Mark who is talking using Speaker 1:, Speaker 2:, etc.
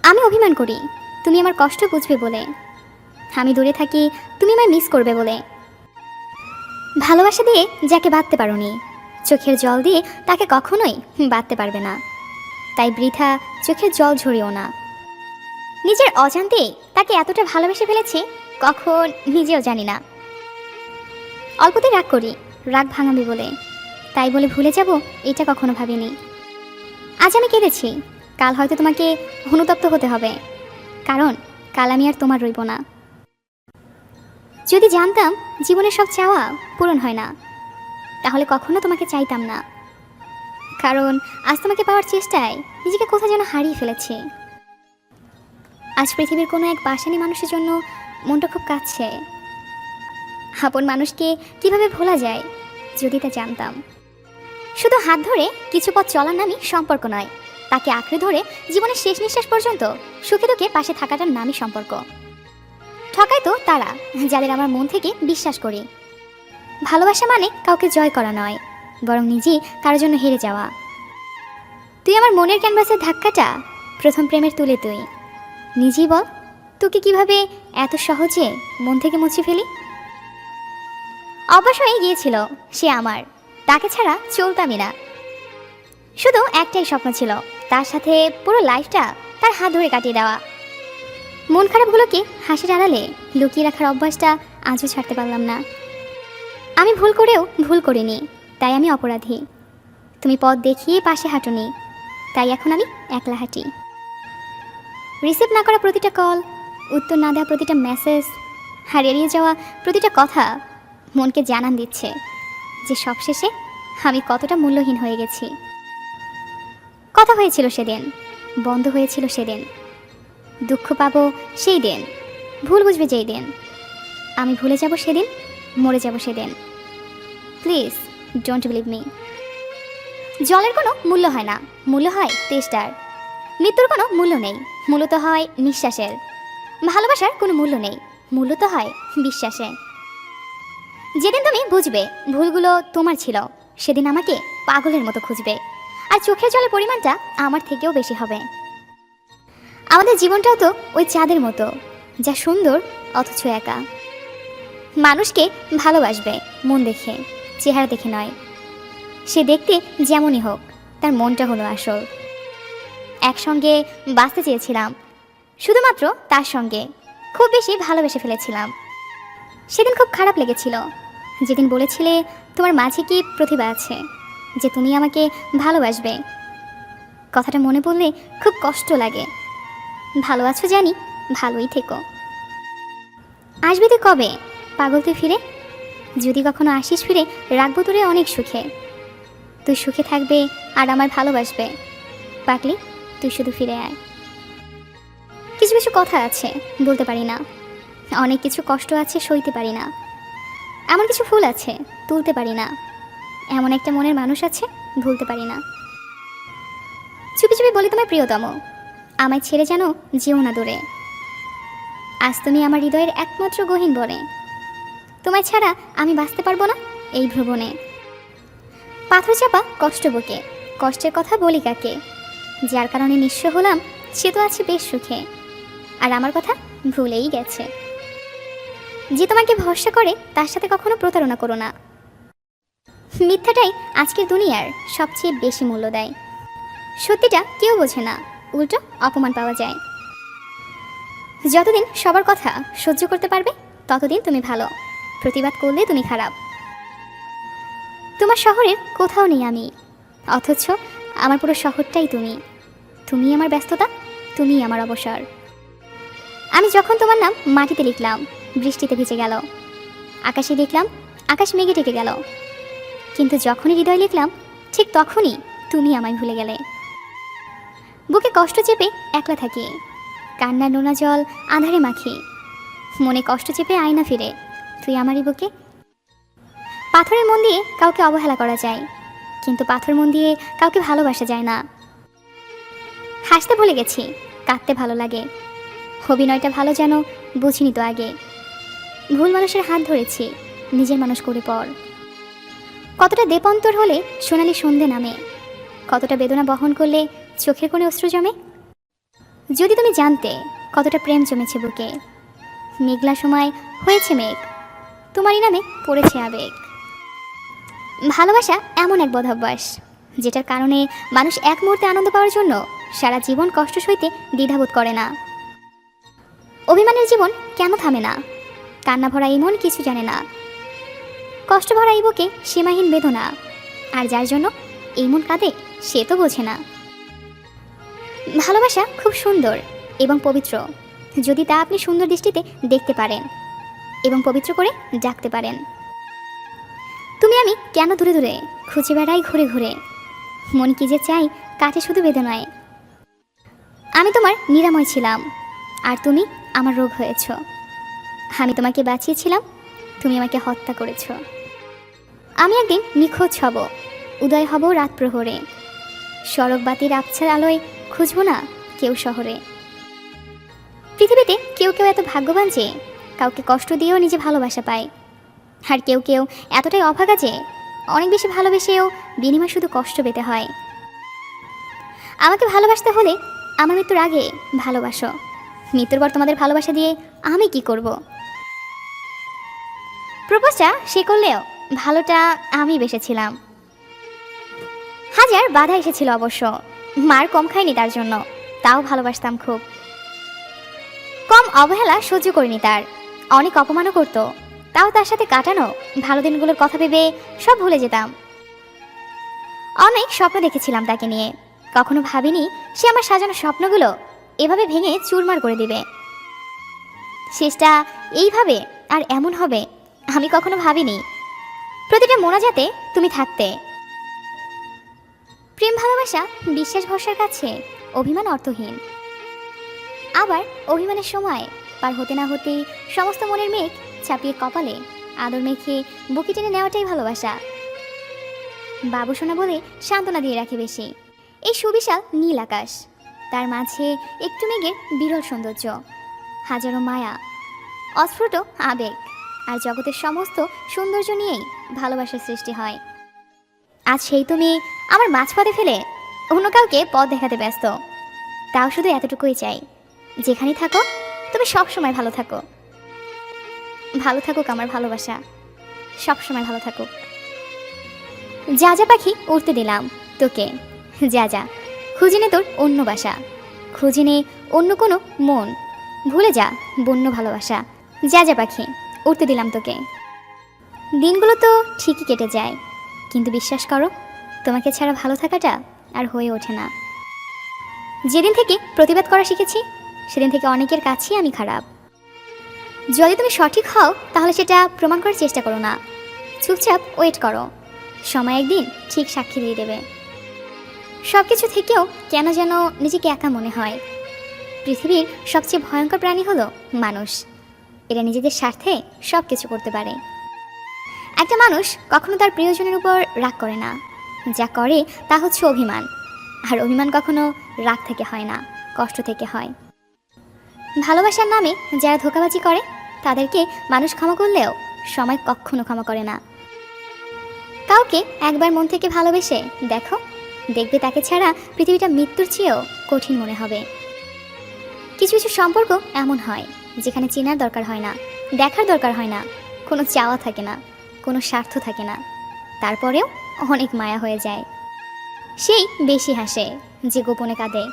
Speaker 1: আমি অভিমান করি তুমি আমার কষ্ট বুঝবে বলে, আমি দূরে থাকি তুমি আমায় মিস করবে বলে। ভালোবাসা দিয়ে যাকে বাঁধতে পারোনি, চোখের জল দিয়ে তাকে কখনোই বাঁধতে পারবে না। তাই বৃথা চোখের জল ঝরিও না। নিজের অজান্তেই তাকে এতটা ভালোবেসে ফেলেছি কখন নিজেও জানি না। অল্পতে রাগ করি, রাগ ভাঙাবে বলে, তাই বলে ভুলে যাব এটা কখনো ভাবিনি। আজ আমি কেঁদেছি, কাল হয়তো তোমাকে অনুতপ্ত হতে হবে, কারণ কাল আমি আর তোমার রইব না। যদি জানতাম জীবনের সব চাওয়া পূরণ হয় না, তাহলে কখনো তোমাকে চাইতাম না, কারণ আজ তোমাকে পাওয়ার চেষ্টায় নিজেকে কোথাও যেন হারিয়ে ফেলেছি। আজ পৃথিবীর কোনো এক বাসানি মানুষের জন্য মনটা খুব কাঁদছে। আপন মানুষকে কিভাবে ভোলা যায় যদি তা জানতাম। শুধু হাত ধরে কিছু পথ চলার নামই সম্পর্ক নয়, তাকে আঁকড়ে ধরে জীবনের শেষ নিঃশ্বাস পর্যন্ত সুখে দুঃখে পাশে থাকাটার নামই সম্পর্ক। ঠকায় তো তারা যাদের আমার মন থেকে বিশ্বাস করি। ভালোবাসা মানে কাউকে জয় করা নয়, বরং নিজেই কারোর জন্য হেরে যাওয়া। তুই আমার মনের ক্যানভাসের ধাক্কাটা প্রথম প্রেমের তুলে তুই নিজেই বল, তোকে কিভাবে এত সহজে মন থেকে মুছে ফেলি। অভ্যাস হয়ে গিয়েছিল সে আমার, তাকে ছাড়া চলতামই না। শুধু একটাই স্বপ্ন ছিল, তার সাথে পুরো লাইফটা তার হাত ধরে কাটিয়ে দেওয়া। মন খারাপগুলোকে হাসির আড়ালে লুকিয়ে রাখার অভ্যাসটা আজও ছাড়তে পারলাম না। আমি ভুল করেও ভুল করিনি, তাই আমি অপরাধী। তুমি পথ দেখিয়ে পাশে হাঁটুনি, তাই এখন আমি একলা হাঁটি। রিসিভ না করা প্রতিটা কল, উত্তর না দেওয়া প্রতিটা মেসেজ, আর এড়িয়ে যাওয়া প্রতিটা কথা মনকে জানান দিচ্ছে যে সবশেষে আমি কতটা মূল্যহীন হয়ে গেছি। কথা হয়েছিল সেদিন, বন্ধ হয়েছিল সেদিন, দুঃখ পাবো সেই দিন, ভুল বুঝবে যেই দিন। আমি ভুলে যাব সেদিন, মরে যাব সেদিন। Please don't believe me. জলের কোনো মূল্য হয় না, মূল্য হয় তেষ্টার। মৃত্যুর কোনো মূল্য নেই, মূল্য তো হয় নিঃশ্বাসের। ভালোবাসার কোনো মূল্য নেই, মূল্য তো হয় বিশ্বাসে। যেদিন তুমি বুঝবে ভুলগুলো তোমার ছিল, সেদিন আমাকে পাগলের মতো খুঁজবে, আর চোখের জলের পরিমাণটা আমার থেকেও বেশি হবে। আমাদের জীবনটাও তো ওই চাঁদের মতো, যা সুন্দর অথচ একা। মানুষকে ভালোবাসবে মন দেখে, চেহারা দেখে নয়। সে দেখতে যেমনই হোক, তার মনটা হলো আসল। একসঙ্গে বাঁচতে চেয়েছিলাম, শুধুমাত্র তার সঙ্গে খুব বেশি ভালোবেসে ফেলেছিলাম। সেদিন খুব খারাপ লেগেছিল, যেদিন বলেছিলে তোমার মাঝে কি প্রতিভা আছে, যে তুমি আমাকে ভালোবাসবে। কথাটা মনে পড়লে খুব কষ্ট লাগে। ভালো আছো জানি, ভালোই থেকো। আসবি তুই কবে পাগল তুই ফিরে? যদি কখনো আসিস ফিরে, রাখবো তোরে অনেক সুখে। তুই সুখে থাকবে আর আমার ভালোবাসবে। পাগলি তুই শুধু ফিরে আয়। কিছু কিছু কথা আছে বলতে পারি না, অনেক কিছু কষ্ট আছে সইতে পারি না, এমন কিছু ফুল আছে তুলতে পারি না, এমন একটা মনের মানুষ আছে ভুলতে পারি না। চুপি চুপি বলি তোমার প্রিয়তম, আমায় ছেড়ে যেন যেও না দূরে। আজ তুমি আমার হৃদয়ের একমাত্র গহীন বনে, তোমায় ছাড়া আমি বাঁচতে পারবো না এই ভ্রমণে। পাথর চাপা কষ্ট বুকে, কষ্টের কথা বলি কাকে? যার কারণে নিঃস্ব হলাম সে তো আছে বেশ সুখে, আর আমার কথা ভুলেই গেছে। যে তোমাকে ভরসা করে তার সাথে কখনো প্রতারণা করো না। মিথ্যাটাই আজকের দুনিয়ার সবচেয়ে বেশি মূল্য দেয়। সত্যিটা কেউ বোঝে না, উল্টো অপমান পাওয়া যায়। যতদিন সবার কথা সহ্য করতে পারবে ততদিন তুমি ভালো, প্রতিবাদ করলে তুমি খারাপ। তোমার শহরের কোথাও নেই আমি, অথচ আমার পুরো শহরটাই তুমি। তুমি আমার ব্যস্ততা, তুমি আমার অবসর। আমি যখন তোমার নাম মাটিতে লিখলাম, বৃষ্টিতে ভিজে গেল। আকাশে দেখলাম, আকাশ মেঘে ঢেকে গেল। কিন্তু যখনই হৃদয় লিখলাম, ঠিক তখনই তুমি আমায় ভুলে গেলে। বুকে কষ্ট চেপে একলা থাকি, কান্নার নোনা জল আধারে মাখি। মনে কষ্ট চেপে আয়না ফিরে, তুই আমারই বুকে। পাথরের মন দিয়ে কাউকে অবহেলা করা যায়, কিন্তু পাথর মন দিয়ে কাউকে ভালোবাসা যায় না। হাসতে ভুলে গেছি, কাঁদতে ভালো লাগে। অভিনয়টা ভালো যেন বুঝিনি তো আগে। ভুল মানুষের হাত ধরেছি, নিজের মানুষ করে পর। কতটা দেপন্তর হলে সোনালি সন্ধে নামে, কতটা বেদনা বহন করলে চোখের কোণে অশ্রু জমে। যদি তুমি জানতে কতটা প্রেম জমেছে বুকে, মেঘলা সময় হয়েছে মেঘ, তোমারই নামে পড়েছে আবেগ। ভালোবাসা এমন এক বদভ্যাস যেটার কারণে মানুষ এক মুহূর্তে আনন্দ পাওয়ার জন্য সারা জীবন কষ্ট সইতে দ্বিধাবোধ করে না। অভিমানের জীবন কেন থামে না, কান্না ভরা এই মন কিছু জানে না, কষ্ট ভরা এই বুকে সীমাহীন বেদনা, আর যার জন্য এই মন কাঁদে সে তো বোঝে না। ভালোবাসা খুব সুন্দর এবং পবিত্র যদি তা আপনি সুন্দর দৃষ্টিতে দেখতে পারেন এবং পবিত্র করে ডাকতে পারেন। তুমি আমি কেন দূরে দূরে খুঁজে বেড়াই ঘুরে ঘুরে, মন কি যে চাই কাটে শুধু বেদনায়। আমি তোমার নিরাময় ছিলাম আর তুমি আমার রোগ হয়েছ। আমি তোমাকে বাঁচিয়েছিলাম, তুমি আমাকে হত্যা করেছ। আমি একদিন নিখোঁজ হব, উদয় হব রাত প্রহরে, সড়ক বাতির আবছার আলোয় খুঁজব না কেউ শহরে। পৃথিবীতে কেউ কেউ এত ভাগ্যবান যে কাউকে কষ্ট দিয়েও নিজে ভালোবাসা পায়, আর কেউ কেউ এতটাই অভাগা যে অনেক বেশি ভালোবেসেও বিনিময়ে শুধু কষ্ট পেতে হয়। আমাকে ভালোবাসতে হলে আমার মৃত্যুর আগে ভালোবাসো, মৃত্যুর পর তোমাদের ভালোবাসা দিয়ে আমি কি করব? প্রপোজটা সে করলেও ভালোটা আমি বেসেছিলাম। হাজার বাধা এসেছিল অবশ্য, মার কম খাইনি তার জন্য, তাও ভালোবাসতাম খুব। কম অবহেলা সহ্য করিনি তার, অনেক অপমানও করতো, তাও তার সাথে কাটানো ভালো দিনগুলোর কথা ভেবে সব ভুলে যেতাম। অনেক স্বপ্ন দেখেছিলাম তাকে নিয়ে, কখনো ভাবিনি সে আমার সাজানো স্বপ্নগুলো এভাবে ভেঙে চুরমার করে দিবে। শেষটা এইভাবে আর এমন হবে আমি কখনো ভাবিনি। প্রতিটা মোনাজাতে তুমি থাকতে। প্রেম ভালোবাসা বিশ্বাস ভরসার কাছে অভিমান অর্থহীন। আবার অভিমানের সময় পার হতে না হতেই সমস্ত মনের মেঘ চাপিয়ে কপালে আদর মেখে বুকে টেনে নেওয়াটাই ভালোবাসা। বাবুসোনা বলে সান্ত্বনা দিয়ে রাখে বেশি এই সুবিশাল নীল আকাশ, তার মাঝে একটু মেঘের বিরল সৌন্দর্য, হাজারো মায়া, অস্ফুট আবেগ আর জগতের সমস্ত সৌন্দর্য নিয়েই ভালোবাসার সৃষ্টি হয়। আজ সেই তুমি আমার মাঝপথে ফেলে অন্য কাউকে পথ দেখাতে ব্যস্ত, তাও শুধু এতটুকুই চাই, যেখানেই থাকো তুমি সবসময় ভালো থাকো। ভালো থাকুক আমার ভালোবাসা, সবসময় ভালো থাকুক। যা যা পাখি উড়তে দিলাম তোকে, যা যা খুঁজে নে তোর অন্য বাসা, খুঁজে নে অন্য কোনো মন, ভুলে যা বন্য ভালোবাসা। যা যা পাখি উড়তে দিলাম তোকে। দিনগুলো তো ঠিকই কেটে যায়, কিন্তু বিশ্বাস করো তোমাকে ছাড়া ভালো থাকাটা আর হয়ে ওঠে না। যেদিন থেকে প্রতিবাদ করা শিখেছি সেদিন থেকে অনেকের কাছেই আমি খারাপ। যদি তুমি সঠিক হও তাহলে সেটা প্রমাণ করার চেষ্টা করো না, চুপচাপ ওয়েট করো, সময় একদিন ঠিক সাক্ষী দিয়ে দেবে। সব কিছু থেকেও কেন যেন নিজেকে একা মনে হয়। পৃথিবীর সবচেয়ে ভয়ঙ্কর প্রাণী হলো মানুষ, এরা নিজেদের স্বার্থে সব কিছু করতে পারে। একটা মানুষ কখনো তার প্রিয়জনের উপর রাগ করে না, যা করে তা হচ্ছে অভিমান, আর অভিমান কখনো রাগ থেকে হয় না, কষ্ট থেকে হয়। ভালোবাসার নামে যারা ধোঁকাবাজি করে তাদেরকে মানুষ ক্ষমা করলেও সময় কখনো ক্ষমা করে না। কাউকে একবার মন থেকে ভালোবেসে দেখো, দেখবে তাকে ছাড়া পৃথিবীটা মৃত্যুর চেয়েও কঠিন মনে হবে। কিছু কিছু সম্পর্ক এমন হয় যেখানে চেনার দরকার হয় না, দেখার দরকার হয় না, কোনো চাওয়া থাকে না, কোনো স্বার্থ থাকে না, তারপরেও অনেক মায়া হয়ে যায়। সেই বেশি হাসে যে গোপনে কাঁদে।